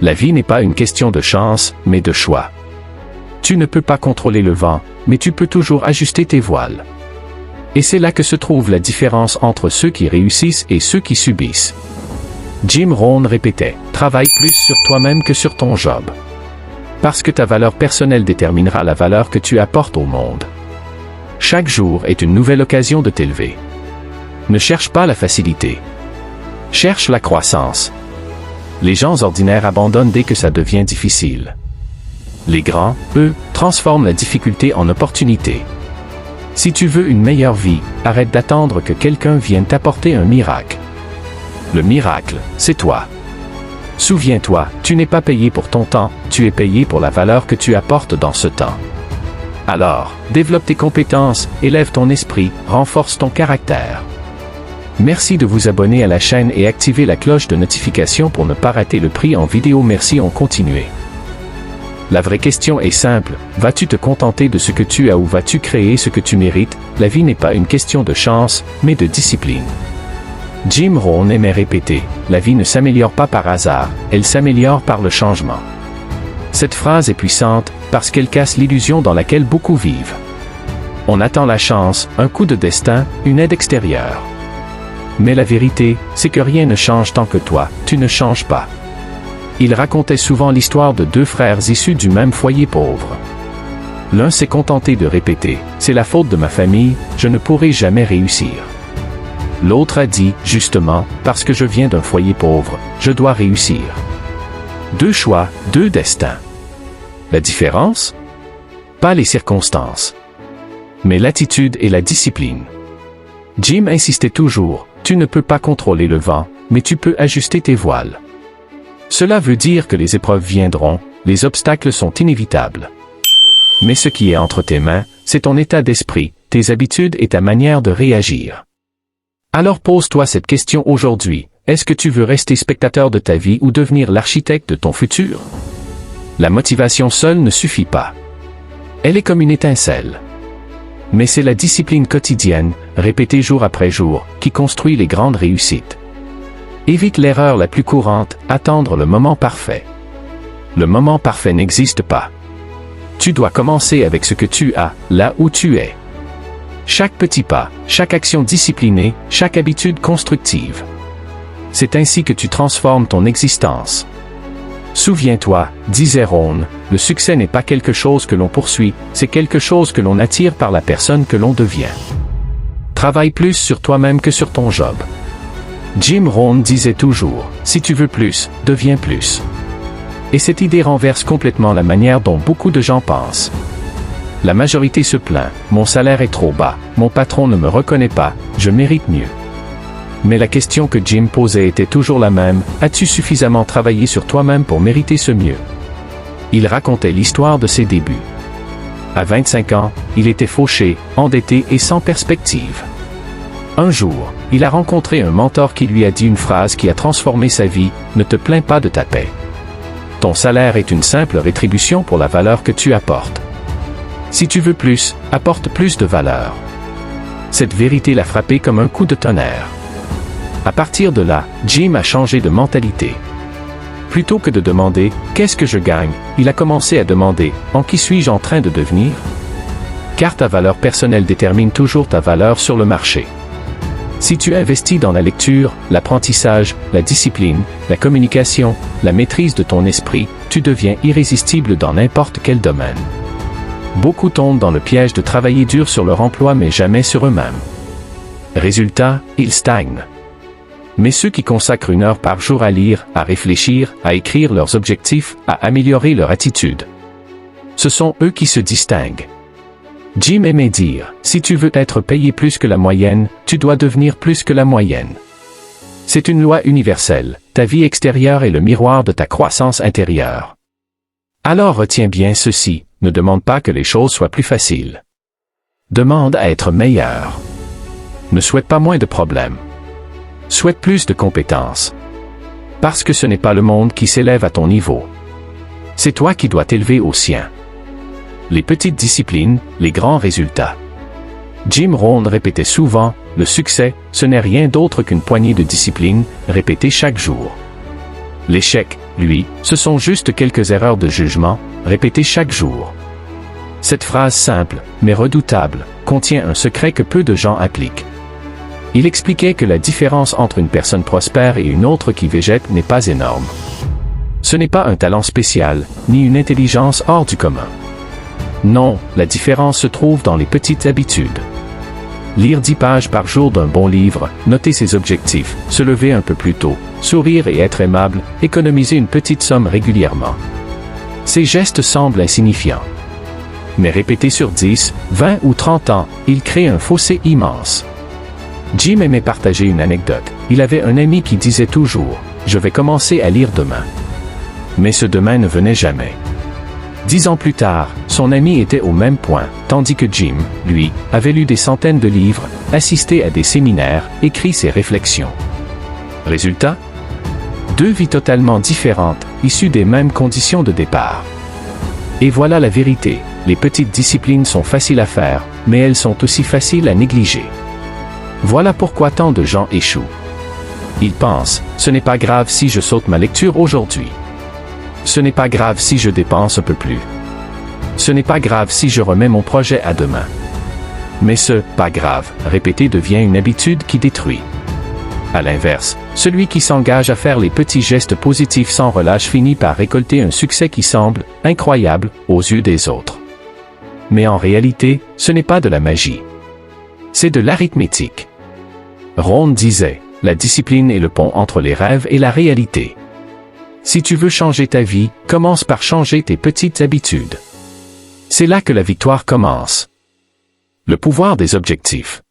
La vie n'est pas une question de chance, mais de choix. Tu ne peux pas contrôler le vent, mais tu peux toujours ajuster tes voiles. Et c'est là que se trouve la différence entre ceux qui réussissent et ceux qui subissent. Jim Rohn répétait, « Travaille plus sur toi-même que sur ton job. Parce que ta valeur personnelle déterminera la valeur que tu apportes au monde. Chaque jour est une nouvelle occasion de t'élever. Ne cherche pas la facilité. Cherche la croissance. Les gens ordinaires abandonnent dès que ça devient difficile. Les grands, eux, transforment la difficulté en opportunité. Si tu veux une meilleure vie, arrête d'attendre que quelqu'un vienne t'apporter un miracle. Le miracle, c'est toi. Souviens-toi, tu n'es pas payé pour ton temps, tu es payé pour la valeur que tu apportes dans ce temps. Alors, développe tes compétences, élève ton esprit, renforce ton caractère. Merci de vous abonner à la chaîne et activer la cloche de notification pour ne pas rater le prix en vidéo. Merci, on continue. La vraie question est simple, vas-tu te contenter de ce que tu as ou vas-tu créer ce que tu mérites? La vie n'est pas une question de chance, mais de discipline. Jim Rohn aimait répéter, la vie ne s'améliore pas par hasard, elle s'améliore par le changement. Cette phrase est puissante, parce qu'elle casse l'illusion dans laquelle beaucoup vivent. On attend la chance, un coup de destin, une aide extérieure. Mais la vérité, c'est que rien ne change tant que toi, tu ne changes pas. Il racontait souvent l'histoire de deux frères issus du même foyer pauvre. L'un s'est contenté de répéter, c'est la faute de ma famille, je ne pourrai jamais réussir. L'autre a dit, justement, parce que je viens d'un foyer pauvre, je dois réussir. Deux choix, deux destins. La différence? Pas les circonstances, mais l'attitude et la discipline. Jim insistait toujours, tu ne peux pas contrôler le vent, mais tu peux ajuster tes voiles. Cela veut dire que les épreuves viendront, les obstacles sont inévitables. Mais ce qui est entre tes mains, c'est ton état d'esprit, tes habitudes et ta manière de réagir. Alors pose-toi cette question aujourd'hui, est-ce que tu veux rester spectateur de ta vie ou devenir l'architecte de ton futur? La motivation seule ne suffit pas. Elle est comme une étincelle. Mais c'est la discipline quotidienne, répétée jour après jour, qui construit les grandes réussites. Évite l'erreur la plus courante, attendre le moment parfait. Le moment parfait n'existe pas. Tu dois commencer avec ce que tu as, là où tu es. Chaque petit pas, chaque action disciplinée, chaque habitude constructive. C'est ainsi que tu transformes ton existence. Souviens-toi, disait Rohn, le succès n'est pas quelque chose que l'on poursuit, c'est quelque chose que l'on attire par la personne que l'on devient. Travaille plus sur toi-même que sur ton job. Jim Rohn disait toujours, si tu veux plus, deviens plus. Et cette idée renverse complètement la manière dont beaucoup de gens pensent. La majorité se plaint, mon salaire est trop bas, mon patron ne me reconnaît pas, je mérite mieux. Mais la question que Jim posait était toujours la même, as-tu suffisamment travaillé sur toi-même pour mériter ce mieux? Il racontait l'histoire de ses débuts. À 25 ans, il était fauché, endetté et sans perspective. Un jour, il a rencontré un mentor qui lui a dit une phrase qui a transformé sa vie, ne te plains pas de ta paie. Ton salaire est une simple rétribution pour la valeur que tu apportes. Si tu veux plus, apporte plus de valeur. Cette vérité l'a frappé comme un coup de tonnerre. À partir de là, Jim a changé de mentalité. Plutôt que de demander « Qu'est-ce que je gagne ?», il a commencé à demander « En qui suis-je en train de devenir ?» Car ta valeur personnelle détermine toujours ta valeur sur le marché. Si tu investis dans la lecture, l'apprentissage, la discipline, la communication, la maîtrise de ton esprit, tu deviens irrésistible dans n'importe quel domaine. Beaucoup tombent dans le piège de travailler dur sur leur emploi mais jamais sur eux-mêmes. Résultat, ils stagnent. Mais ceux qui consacrent 1 heure par jour à lire, à réfléchir, à écrire leurs objectifs, à améliorer leur attitude, ce sont eux qui se distinguent. Jim aimait dire, si tu veux être payé plus que la moyenne, tu dois devenir plus que la moyenne. C'est une loi universelle, ta vie extérieure est le miroir de ta croissance intérieure. Alors retiens bien ceci, ne demande pas que les choses soient plus faciles. Demande à être meilleur. Ne souhaite pas moins de problèmes. Souhaite plus de compétences. Parce que ce n'est pas le monde qui s'élève à ton niveau. C'est toi qui dois t'élever au sien. Les petites disciplines, les grands résultats. Jim Rohn répétait souvent, le succès, ce n'est rien d'autre qu'une poignée de disciplines, répétées chaque jour. L'échec, lui, ce sont juste quelques erreurs de jugement, répétées chaque jour. Cette phrase simple, mais redoutable, contient un secret que peu de gens appliquent. Il expliquait que la différence entre une personne prospère et une autre qui végète n'est pas énorme. Ce n'est pas un talent spécial, ni une intelligence hors du commun. Non, la différence se trouve dans les petites habitudes. Lire 10 pages par jour d'un bon livre, noter ses objectifs, se lever un peu plus tôt, sourire et être aimable, économiser une petite somme régulièrement. Ces gestes semblent insignifiants. Mais répétés sur 10, 20 ou 30 ans, ils créent un fossé immense. Jim aimait partager une anecdote. Il avait un ami qui disait toujours « Je vais commencer à lire demain ». Mais ce demain ne venait jamais. 10 ans plus tard, son ami était au même point, tandis que Jim, lui, avait lu des centaines de livres, assisté à des séminaires, écrit ses réflexions. Résultat? 2 vies totalement différentes, issues des mêmes conditions de départ. Et voilà la vérité, les petites disciplines sont faciles à faire, mais elles sont aussi faciles à négliger. Voilà pourquoi tant de gens échouent. Ils pensent, ce n'est pas grave si je saute ma lecture aujourd'hui. Ce n'est pas grave si je dépense un peu plus. Ce n'est pas grave si je remets mon projet à demain. Mais ce « pas grave » répété devient une habitude qui détruit. À l'inverse, celui qui s'engage à faire les petits gestes positifs sans relâche finit par récolter un succès qui semble incroyable aux yeux des autres. Mais en réalité, ce n'est pas de la magie. C'est de l'arithmétique. Ron disait, la discipline est le pont entre les rêves et la réalité. Si tu veux changer ta vie, commence par changer tes petites habitudes. C'est là que la victoire commence. Le pouvoir des objectifs.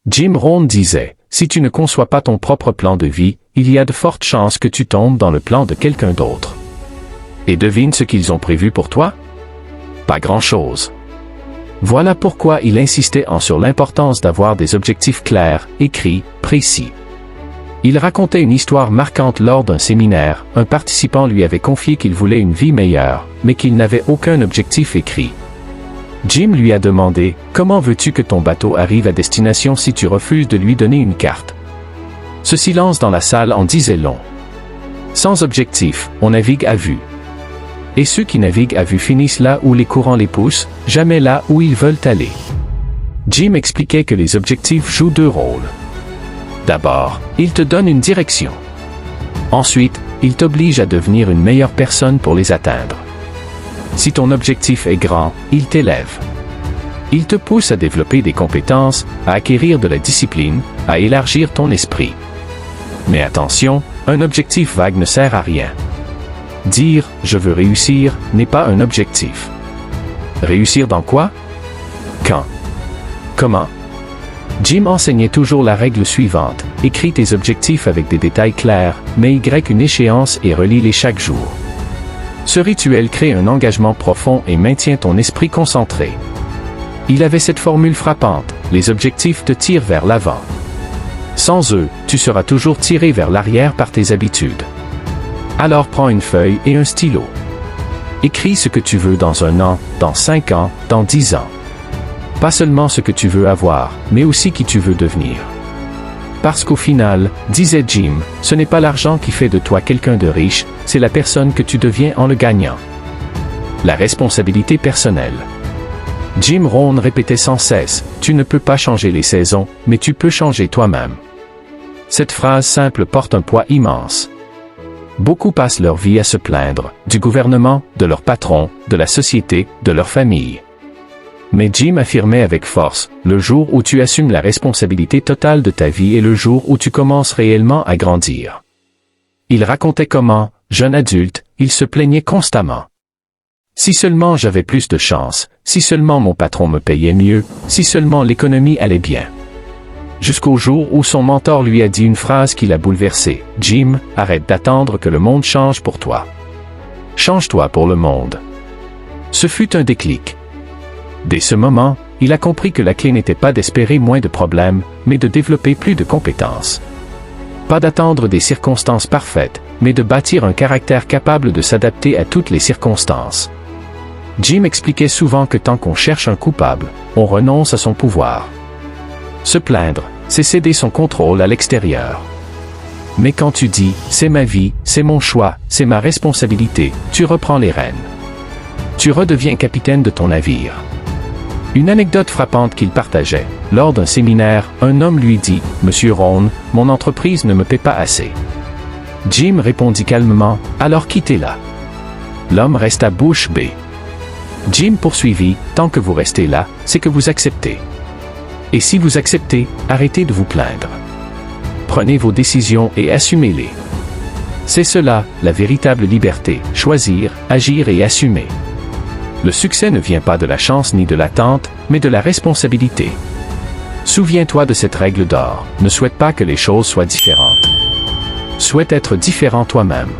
Jim Rohn disait, si tu ne conçois pas ton propre plan de vie, il y a de fortes chances que tu tombes dans le plan de quelqu'un d'autre. Et devine ce qu'ils ont prévu pour toi? Pas grand-chose. Voilà pourquoi il insistait sur l'importance d'avoir des objectifs clairs, écrits, précis. Il racontait une histoire marquante lors d'un séminaire. Un participant lui avait confié qu'il voulait une vie meilleure, mais qu'il n'avait aucun objectif écrit. Jim lui a demandé, « Comment veux-tu que ton bateau arrive à destination si tu refuses de lui donner une carte ?» Ce silence dans la salle en disait long. Sans objectif, on navigue à vue. Et ceux qui naviguent à vue finissent là où les courants les poussent, jamais là où ils veulent aller. Jim expliquait que les objectifs jouent 2 rôles. D'abord, il te donne une direction. Ensuite, il t'oblige à devenir une meilleure personne pour les atteindre. Si ton objectif est grand, il t'élève. Il te pousse à développer des compétences, à acquérir de la discipline, à élargir ton esprit. Mais attention, un objectif vague ne sert à rien. Dire « je veux réussir » n'est pas un objectif. Réussir dans quoi? Quand? Comment? Jim enseignait toujours la règle suivante, écris tes objectifs avec des détails clairs, mets une échéance et relis-les chaque jour. Ce rituel crée un engagement profond et maintient ton esprit concentré. Il avait cette formule frappante, les objectifs te tirent vers l'avant. Sans eux, tu seras toujours tiré vers l'arrière par tes habitudes. Alors prends une feuille et un stylo. Écris ce que tu veux dans 1 an, dans 5 ans, dans 10 ans. Pas seulement ce que tu veux avoir, mais aussi qui tu veux devenir. Parce qu'au final, disait Jim, ce n'est pas l'argent qui fait de toi quelqu'un de riche, c'est la personne que tu deviens en le gagnant. La responsabilité personnelle. Jim Rohn répétait sans cesse, tu ne peux pas changer les saisons, mais tu peux changer toi-même. Cette phrase simple porte un poids immense. Beaucoup passent leur vie à se plaindre, du gouvernement, de leur patron, de la société, de leur famille. Mais Jim affirmait avec force, le jour où tu assumes la responsabilité totale de ta vie est le jour où tu commences réellement à grandir. Il racontait comment, jeune adulte, il se plaignait constamment. Si seulement j'avais plus de chance, si seulement mon patron me payait mieux, si seulement l'économie allait bien. Jusqu'au jour où son mentor lui a dit une phrase qui l'a bouleversé, « Jim, arrête d'attendre que le monde change pour toi. Change-toi pour le monde. » Ce fut un déclic. Dès ce moment, il a compris que la clé n'était pas d'espérer moins de problèmes, mais de développer plus de compétences. Pas d'attendre des circonstances parfaites, mais de bâtir un caractère capable de s'adapter à toutes les circonstances. Jim expliquait souvent que tant qu'on cherche un coupable, on renonce à son pouvoir. Se plaindre, c'est céder son contrôle à l'extérieur. Mais quand tu dis « c'est ma vie, c'est mon choix, c'est ma responsabilité », tu reprends les rênes. Tu redeviens capitaine de ton navire. Une anecdote frappante qu'il partageait. Lors d'un séminaire, un homme lui dit « Monsieur Rohn, mon entreprise ne me paie pas assez. » Jim répondit calmement « Alors quittez-la. » L'homme resta bouche bée. Jim poursuivit « Tant que vous restez là, c'est que vous acceptez. Et si vous acceptez, arrêtez de vous plaindre. Prenez vos décisions et assumez-les. C'est cela, la véritable liberté, choisir, agir et assumer. Le succès ne vient pas de la chance ni de l'attente, mais de la responsabilité. Souviens-toi de cette règle d'or, ne souhaite pas que les choses soient différentes. Souhaite être différent toi-même.